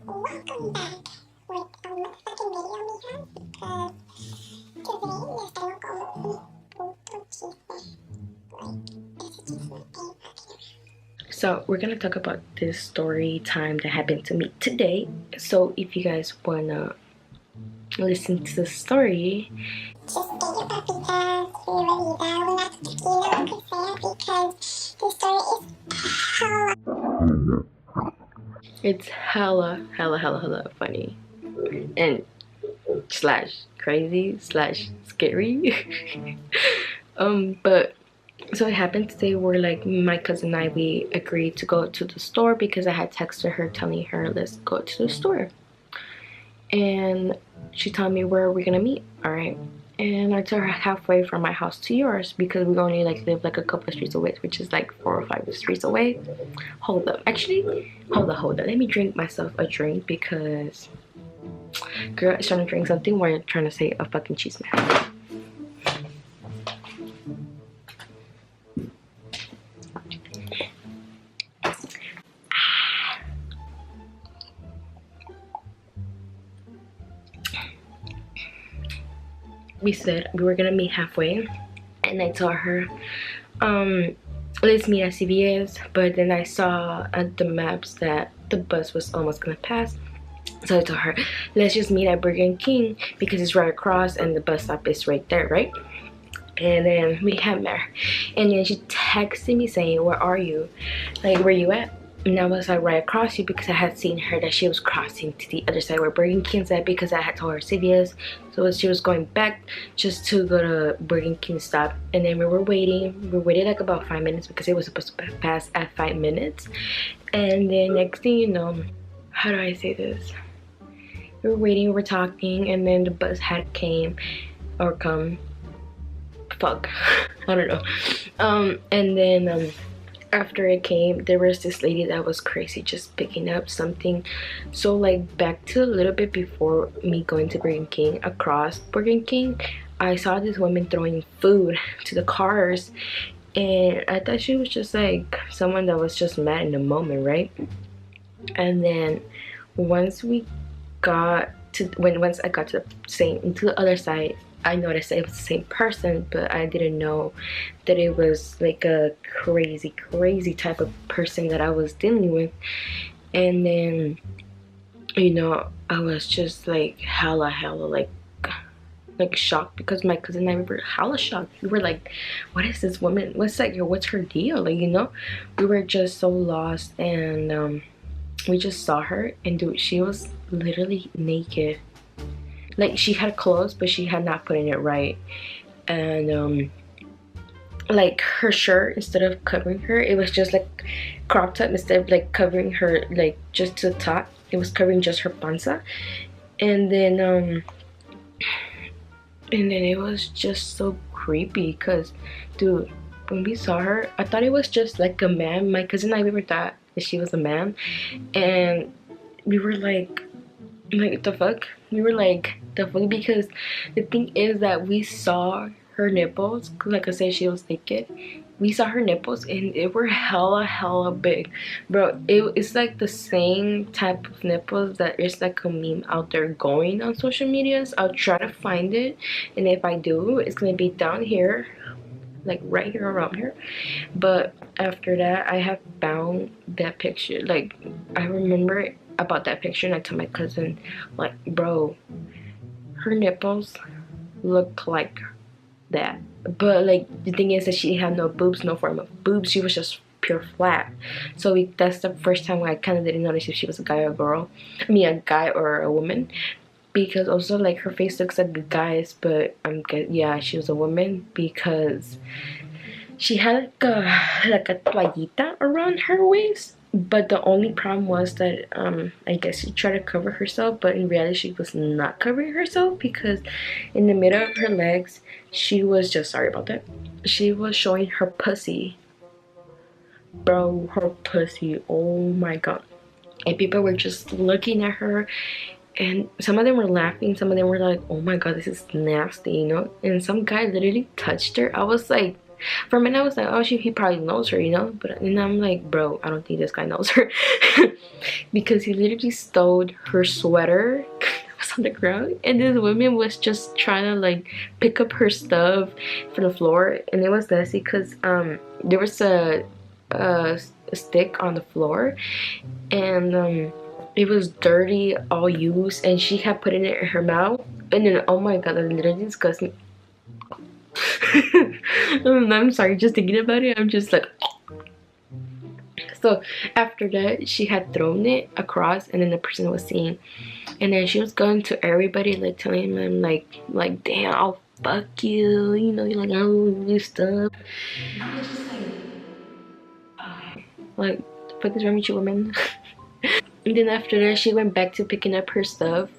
Welcome back with a second video, mijas, because today les traigo como un puto chisme. Like, ese chisme So we're gonna talk about this story time that happened to me today. So if you guys wanna listen to the story, just get your papitas, bebida, una tequila, lo que sea, because the story is hella. it's hella funny and slash crazy slash scary. But so it happened today where like my cousin and I, we agreed to go to the store because I had texted her telling her let's go to the store, and she told me where we're gonna meet. All right, and I told her halfway from my house to yours because we only like live like a couple of streets away, which is like 4 or 5 streets away. Hold up, actually, hold up, let me drink myself a drink because girl is trying to drink something while you're trying to say a fucking cheese man. We said we were gonna meet halfway, and I told her let's meet at CVS, but then I saw at the maps that the bus was almost gonna pass, so I told her let's just meet at Burger King because it's right across and the bus stop is right there, right? And then we had met her, and then she texted me saying where are you, like where you at? And I was like right across you because I had seen her that she was crossing to the other side where Burger King's at because I had told her CVS. So she was going back just to go to Burger King stop. And then we were waiting. We waited like about 5 minutes because it was supposed to pass at 5 minutes. And then next thing you know, how do I say this? We were waiting, we were talking, and then the bus had came or come. Fuck. I don't know. And then after it came, there was this lady that was crazy just picking up something. So like back to a little bit before me going to Burger King, across Burger King, I saw this woman throwing food to the cars, and I thought she was just like someone that was just mad in the moment, right? And then once we got to once I got to the other side, I noticed that it was the same person, but I didn't know that it was like a crazy type of person that I was dealing with. And then, you know, I was just like hella like shocked because my cousin and I were hella shocked. We were like, what is this woman? What's her deal? Like, you know, we were just so lost. And we just saw her, and dude, she was literally naked. Like she had clothes, but she had not put in it right. And like her shirt, instead of covering her, it was just like cropped up. Instead of like covering her like just to the top, it was covering just her panza. And then it was just so creepy because, dude, when we saw her, I thought it was just like a man. My cousin and I, we were thought that she was a man, and we were like the fuck? We were like the fuck, because the thing is that we saw her nipples. Like I said, she was naked. We saw her nipples and they were hella big, bro. It's like the same type of nipples that is like a meme out there going on social medias. I'll try to find it, and if I do, it's gonna be down here, like right here around here. But after that, I have found that picture. Like I remember about that picture, and I told my cousin, like, bro, her nipples look like that. But like the thing is that she had no boobs, no form of boobs. She was just pure flat. So that's the first time I kind of didn't notice if she was a guy or a girl. I mean, a guy or a woman. Because also like her face looks like a guy's, but yeah, she was a woman because she had like a toallita around her waist. But the only problem was that I guess she tried to cover herself, but in reality she was not covering herself, because in the middle of her legs she was just, sorry about that, she was showing her pussy, bro, her pussy. Oh my god. And people were just looking at her, and some of them were laughing, some of them were like, oh my god, this is nasty, you know. And some guy literally touched her. I was like, For a minute I was like, oh, he probably knows her, you know. But then I'm like, bro, I don't think this guy knows her. Because he literally stole her sweater that was on the ground, and this woman was just trying to like pick up her stuff from the floor, and it was messy because there was a stick on the floor, and it was dirty, all used, and she had put it in her mouth, and then oh my god, that literally disgusted me. I'm sorry, just thinking about it, I'm just like. So after that, she had thrown it across, and then the person was seeing, and then she was going to everybody, like telling them, like, damn, I'll fuck you, you know, you're like, I don't do stuff. I was just like, the fuck is wrong with you, woman? And then after that, she went back to picking up her stuff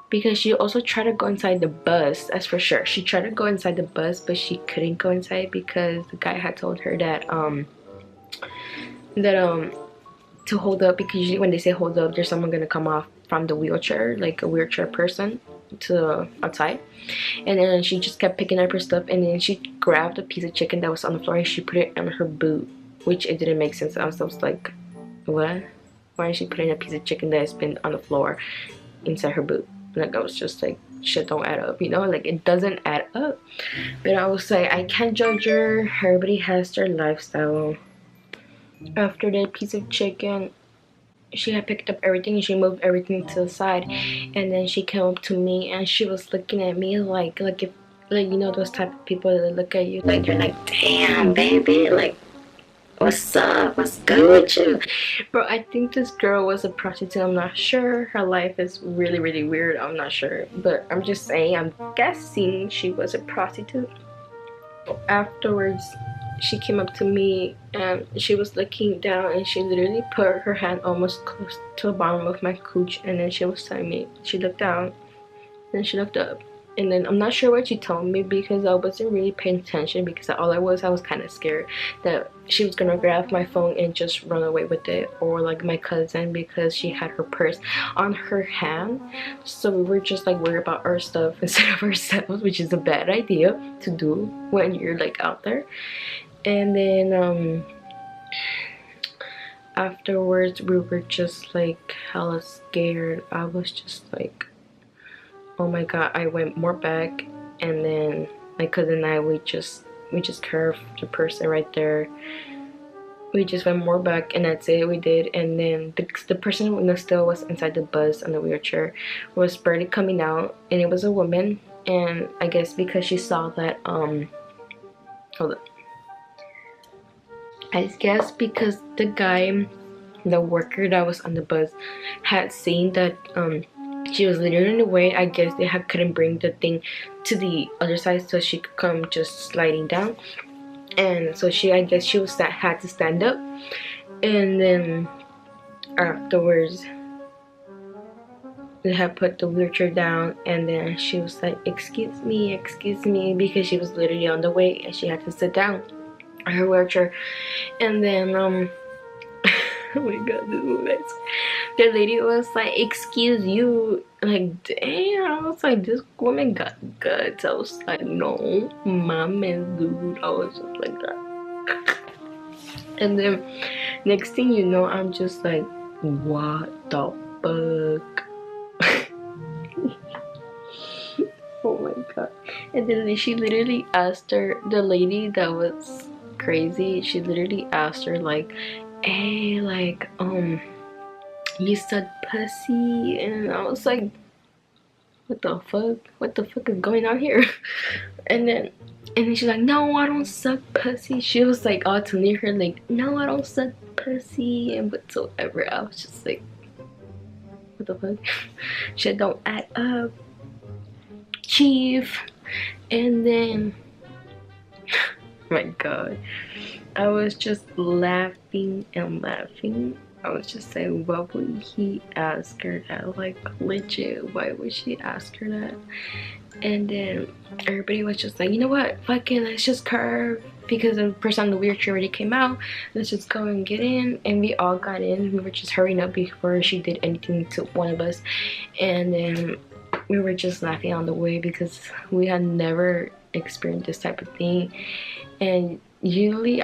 because she also tried to go inside the bus. That's for sure. She tried to go inside the bus, but she couldn't go inside because the guy had told her that to hold up, because usually when they say hold up, there's someone gonna come off from the wheelchair, like a wheelchair person, to outside. And then she just kept picking up her stuff, and then she grabbed a piece of chicken that was on the floor and she put it on her boot, which it didn't make sense. I was like, what? Why is she putting a piece of chicken that has been on the floor inside her boot? Like, I was just like, shit don't add up, you know, like it doesn't add up. But I was like, I can't judge her, everybody has their lifestyle. After that piece of chicken, she had picked up everything and she moved everything to the side, and then she came up to me and she was looking at me like if, like, you know, those type of people that look at you like you're like, damn baby, like what's up, what's good with you? Bro, I think this girl was a prostitute. I'm not sure, her life is really really weird, I'm not sure, but I'm just saying, I'm guessing she was a prostitute. Afterwards, she came up to me and she was looking down, and she literally put her hand almost close to the bottom of my cooch, and then she was telling me, she looked down, then she looked up, and then I'm not sure what she told me because I wasn't really paying attention, because I was kind of scared that she was gonna grab my phone and just run away with it, or like my cousin, because she had her purse on her hand. So we were just like worried about our stuff instead of ourselves, which is a bad idea to do when you're like out there. And then afterwards we were just like hella scared. I was just like, oh my god. I went more back, and then my cousin and I, we just curved the person right there. We just went more back, and that's it, we did. And then the person who still was inside the bus on the wheelchair was barely coming out, and it was a woman. And I guess because she saw that hold on, I guess because the guy, the worker that was on the bus, had seen that she was literally in the way. I guess they couldn't bring the thing to the other side so she could come just sliding down, and so I guess she had to stand up. And then afterwards they had put the wheelchair down, and then she was like, excuse me, because she was literally on the way and she had to sit down on her wheelchair. And then oh my god, this is nice. The lady was like, excuse you. Like, damn. I was like, this woman got guts. I was like, no, my man, dude. I was just like that. And then next thing you know, I'm just like, what the fuck? Oh my god. And then she literally asked her, the lady that was crazy, she literally asked her like, hey, like you said pussy. And I was like, what the fuck is going on here? And then she's like, no, I don't suck pussy. She was like all to near her like, no, I don't suck pussy and whatsoever. I was just like, what the fuck? Shit don't add up, chief. And then my god, I was just laughing and laughing. I was just saying, what would he ask her that? Like, legit, why would she ask her that? And then everybody was just like, you know what, fuck it, let's just curve, because the person on the wheelchair already came out, let's just go and get in. And we all got in. We were just hurrying up before she did anything to one of us. And then we were just laughing on the way because we had never experienced this type of thing. And usually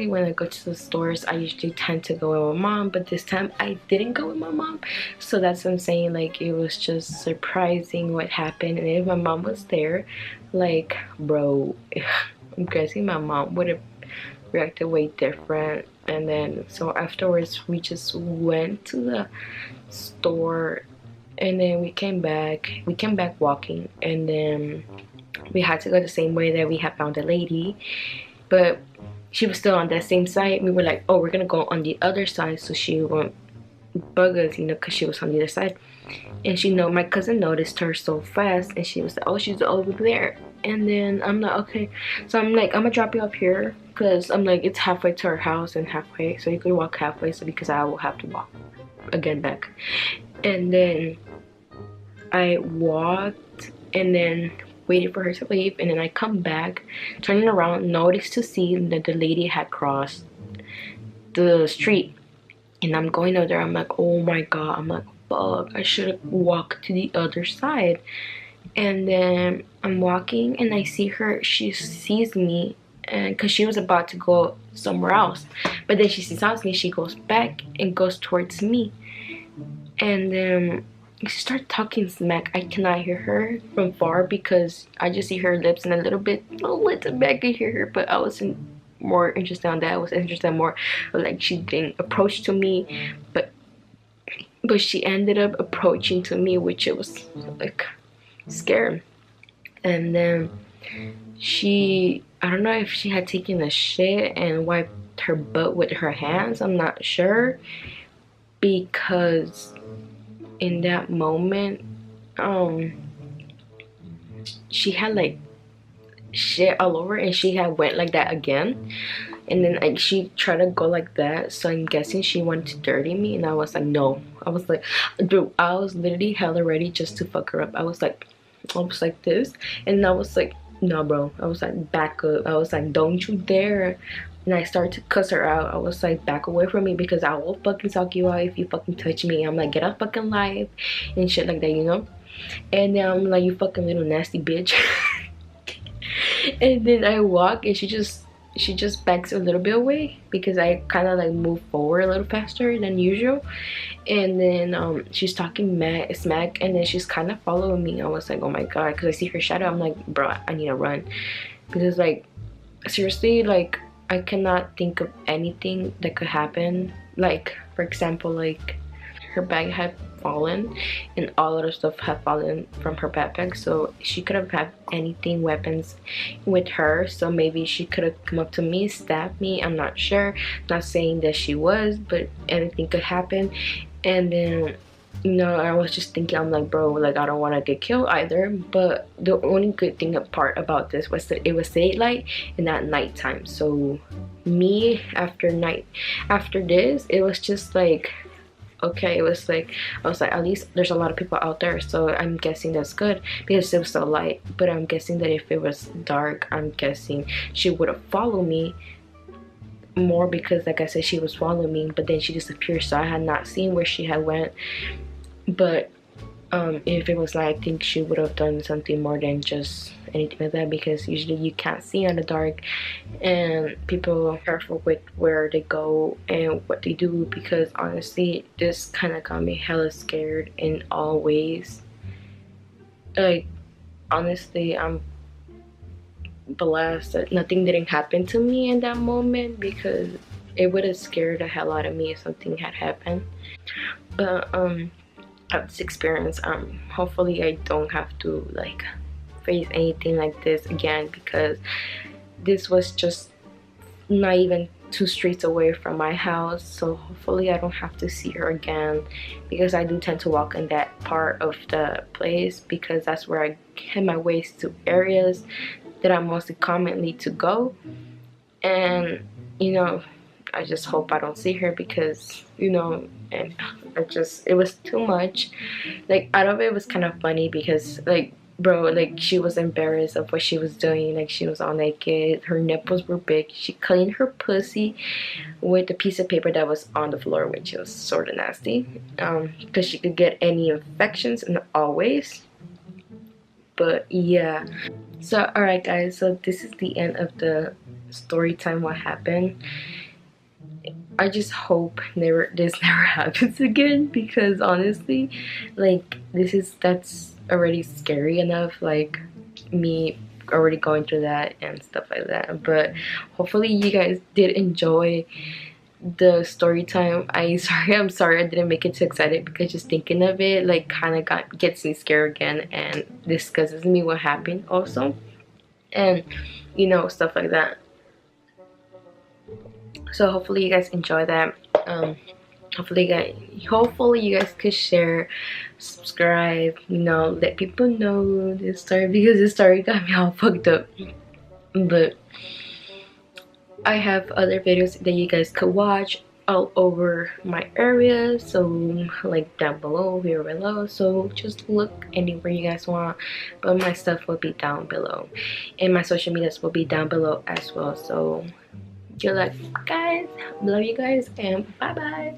when I go to the stores, I usually tend to go with my mom, but this time I didn't go with my mom. So that's what I'm saying, like it was just surprising what happened. And if my mom was there, like bro, I'm guessing my mom would have reacted way different. And then so afterwards we just went to the store, and then we came back walking, and then we had to go the same way that we had found the lady, but she was still on that same side. We were like, oh, we're gonna go on the other side so she won't bug us, because she was on the other side. And my cousin noticed her so fast, and she was like, oh, she's over there. And then I'm like, okay. So I'm like, I'm gonna drop you up here, because I'm like, it's halfway to our house and halfway, so you could walk halfway, so because I will have to walk again back. And then I walked, and then waited for her to leave, and then I come back, turning around, noticed to see that the lady had crossed the street. And I'm going over there, I'm like, oh my god, I'm like, fuck, I should have walked to the other side. And then I'm walking, and I see her, she sees me, and because she was about to go somewhere else, but then she sees me, she goes back and goes towards me. And then she started talking smack. I cannot hear her from far because I just see her lips and a little bit back. I hear her, but I wasn't more interested on that. I was interested more like she didn't approach to me, but she ended up approaching to me, which it was like scared. And then I don't know if she had taken a shit and wiped her butt with her hands. I'm not sure, because in that moment, she had like shit all over, and she had went like that again, and then like she tried to go like that, so I'm guessing she wanted to dirty me. And I was like, no. I was like, dude, I was literally hella ready just to fuck her up. I was like this, and I was like, no bro. I was like, back up. I was like, don't you dare. And I started to cuss her out. I was like, back away from me, because I will fucking suck you out if you fucking touch me. I'm like, get out fucking life and shit like that. And then I'm like, you fucking little nasty bitch. And then I walk, and she just backs a little bit away, because I kind of like move forward a little faster than usual. And then she's talking smack, and then she's kind of following me. I was like, oh my god, because I see her shadow. I'm like, bro, I need to run, because like seriously, like I cannot think of anything that could happen. Like for example, like her bag had fallen, and all other stuff had fallen from her backpack, so she could have had anything, weapons with her. So maybe she could have come up to me, stabbed me. I'm not sure, not saying that she was, but anything could happen. And then I was just thinking, I'm like, bro, like I don't want to get killed either. But the only good thing part about this was that it was daylight and not nighttime. So me, after this, it was just like, okay, it was like, I was like, at least there's a lot of people out there, so I'm guessing that's good, because it was so light. But I'm guessing that if it was dark, I'm guessing she would have followed me more, because like I said, she was following me, but then she disappeared, so I had not seen where she had went. But if it was like, I think she would have done something more than just anything like that, because usually you can't see in the dark, and people are careful with where they go and what they do, because honestly this kind of got me hella scared in all ways. Like honestly, I'm blessed that nothing didn't happen to me in that moment, because it would have scared the hell out of me if something had happened. But of this experience, hopefully I don't have to like face anything like this again, because this was just not even 2 streets away from my house. So hopefully I don't have to see her again, because I do tend to walk in that part of the place, because that's where I get my ways to areas that I'm mostly commonly to go. And I just hope I don't see her, because and it was too much. Like out of it was kind of funny, because like bro, like she was embarrassed of what she was doing. Like she was all naked, her nipples were big, she cleaned her pussy with a piece of paper that was on the floor, which was sort of nasty, because she could get any infections, and always. But yeah, so alright guys, so this is the end of the story time what happened. I just hope this never happens again, because honestly, like, that's already scary enough, like me already going through that and stuff like that. But hopefully you guys did enjoy the story time. I'm sorry I didn't make it too excited, because just thinking of it like kind of gets me scared again, and discusses me what happened also, and stuff like that. So hopefully you guys enjoy that. Hopefully you guys could share, subscribe, let people know this story, because this story got me all fucked up. But I have other videos that you guys could watch all over my area, so like down below, here below, so just look anywhere you guys want. But my stuff will be down below, and my social medias will be down below as well. So good luck, guys. Love you guys, and bye bye.